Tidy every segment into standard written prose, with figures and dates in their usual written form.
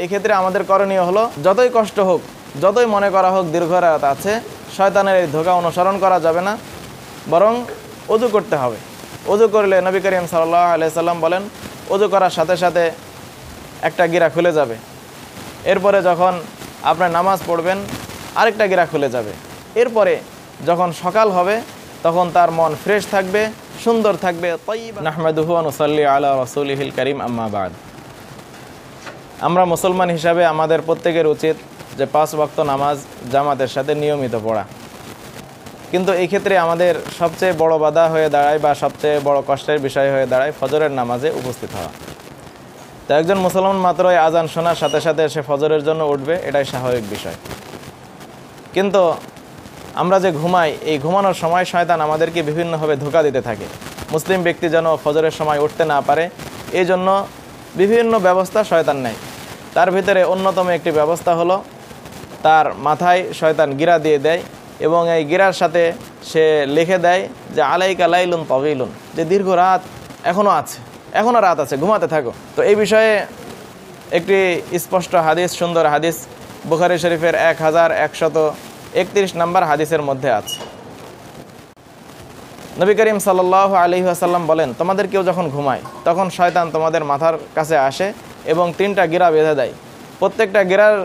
এই ক্ষেত্রে আমাদের করণীয় হলো যতই কষ্ট হোক, যতই মনে করা হোক দীর্ঘ রাত আছে, শয়তানের এই ধোঁকা অনুসরণ করা যাবে না, বরং ওযু করতে হবে। ওযু করলে নবী করিম সাল্লাল্লাহু আলাইহি সাল্লাম বলেন, ওযু করার সাথে সাথে একটা গিরা খুলে যাবে। এরপরে যখন আপনার নামাজ পড়বেন আরেকটা গিরা খুলে যাবে। এরপরে যখন সকাল হবে তখন তার মন ফ্রেশ থাকবে, সুন্দর থাকবে। তাইয়্যিবান। নাহমাদুহু ওয়া নুসাল্লি আলা রাসূলিহিল কারীম, আম্মা বাদ। আমরা মুসলমান হিসাবে আমাদের প্রত্যেকের উচিত যে 5 ওয়াক্ত নামাজ জামাতের সাথে নিয়মিত পড়া। কিন্তু এই ক্ষেত্রে আমাদের সবচেয়ে বড় বাধা হয়ে দাঁড়ায় বা সবচেয়ে বড় কষ্টের বিষয় হয়ে দাঁড়ায় ফজরের নামাজে উপস্থিত হওয়া। তো একজন মুসলমান মাত্রই আজান শোনার সাথে সাথে সে ফজরের জন্য উঠবে, এটাই স্বাভাবিক বিষয়। কিন্তু আমরা যে ঘুমাই, এই ঘুমানোর সময় শয়তান আমাদেরকে বিভিন্নভাবে ধোঁকা দিতে থাকে। মুসলিম ব্যক্তি যেন ফজরের সময় উঠতে না পারে, এই জন্য বিভিন্ন ব্যবস্থা শয়তান নেয়। তার ভিতরে অন্যতম একটি ব্যবস্থা হলো তার মাথায় শয়তান গিরা দিয়ে দেয় এবং এই গিরার সাথে সে লিখে দেয় যে আলাইকা লাইলুন তাওয়িলুন, যে দীর্ঘ রাত এখনও রাত আছে, ঘুমাতে থাকো। তো এই বিষয়ে একটি স্পষ্ট হাদিস, সুন্দর হাদিস বুখারী শরীফের 1131 নম্বর হাদিসের মধ্যে আছে। নবী করিম সাল্লাল্লাহু আলাইহি ওয়াসাল্লাম বলেন, তোমাদের কেউ যখন ঘুমায় তখন শয়তান তোমাদের মাথার কাছে আসে এবং 3টা গিরা বেঁধে দেয়। প্রত্যেকটা গিরার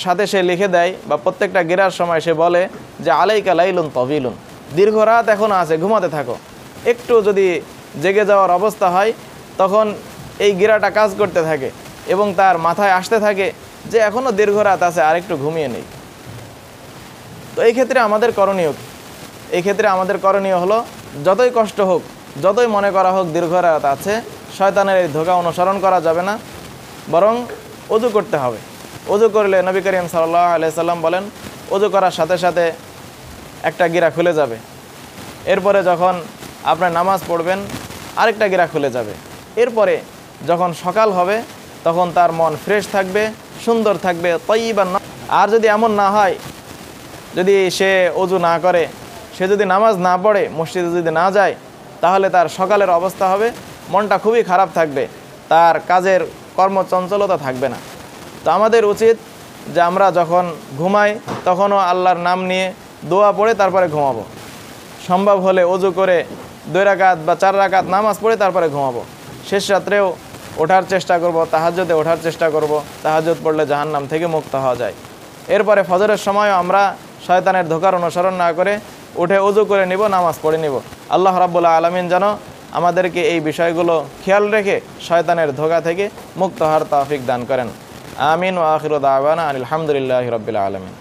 সাথে সে লিখে দেয় বা প্রত্যেকটা গিরার সময় সে বলে যে আলাইকা লাইলুন তাওয়িলুন, দীর্ঘ রাত এখনও আছে, ঘুমাতে থাকো। একটু যদি জেগে যাওয়ার অবস্থা হয় তখন এই গিরাটা কাজ করতে থাকে এবং তার মাথায় আসতে থাকে যে এখনও দীর্ঘ রাত আছে, আর একটু ঘুমিয়ে নেই। তো এই ক্ষেত্রে আমাদের করণীয় হলো যতই কষ্ট হোক, যতই মনে করা হোক দীর্ঘ রাত আছে, শয়তানের এই ধোঁকা অনুসরণ করা যাবে না, বরং ওযু করতে হবে। ওযু করলে নবী করিম সাল্লাল্লাহু আলাইহি সাল্লাম বলেন, ওযু করার সাথে সাথে একটা গিরা খুলে যাবে। এরপরে যখন আপনার নামাজ পড়বেন আরেকটা গিরা খুলে যাবে। এরপরে যখন সকাল হবে তখন তার মন ফ্রেশ থাকবে, সুন্দর থাকবে। তাইয়্যিবান। আর যদি এমন না হয়, যদি সে ওযু না করে, সে যদি নামাজ না পড়ে, মসজিদে যদি না যায়, তাহলে তার সকালের অবস্থা হবে মনটা খুবই খারাপ থাকবে, তার কাজের কর্মচঞ্চলতা থাকবে না। তো আমাদের উচিত যে আমরা যখন ঘুমাই তখনও আল্লাহর নাম নিয়ে দোয়া পড়ে তারপরে ঘুমাবো। সম্ভব হলে ওযু করে 2 রাকাত বা 4 রাকাত নামাজ পড়ে তারপরে ঘুমাবো। শেষ রাত্রেও ওঠার চেষ্টা করব, তাহাজ্জুদে ওঠার চেষ্টা করব। তাহাজ্জুদ পড়লে জাহান্নাম থেকে মুক্ত হওয়া যায়। এরপরে ফজরের সময়ও আমরা শয়তানের ধোঁকার অনুসরণ না করে উঠে ওযু করে নিব, নামাজ পড়ে নিব। আল্লাহ রাব্বুল আলামিন যেন আমাদেরকে এই বিষয়গুলো খেয়াল রেখে শয়তানের ধোঁকা থেকে মুক্ত হওয়ার তৌফিক দান করেন। আমিন ওয়া আখিরু দাওয়ানা আলহামদুলিল্লাহি রাব্বিল আলামিন।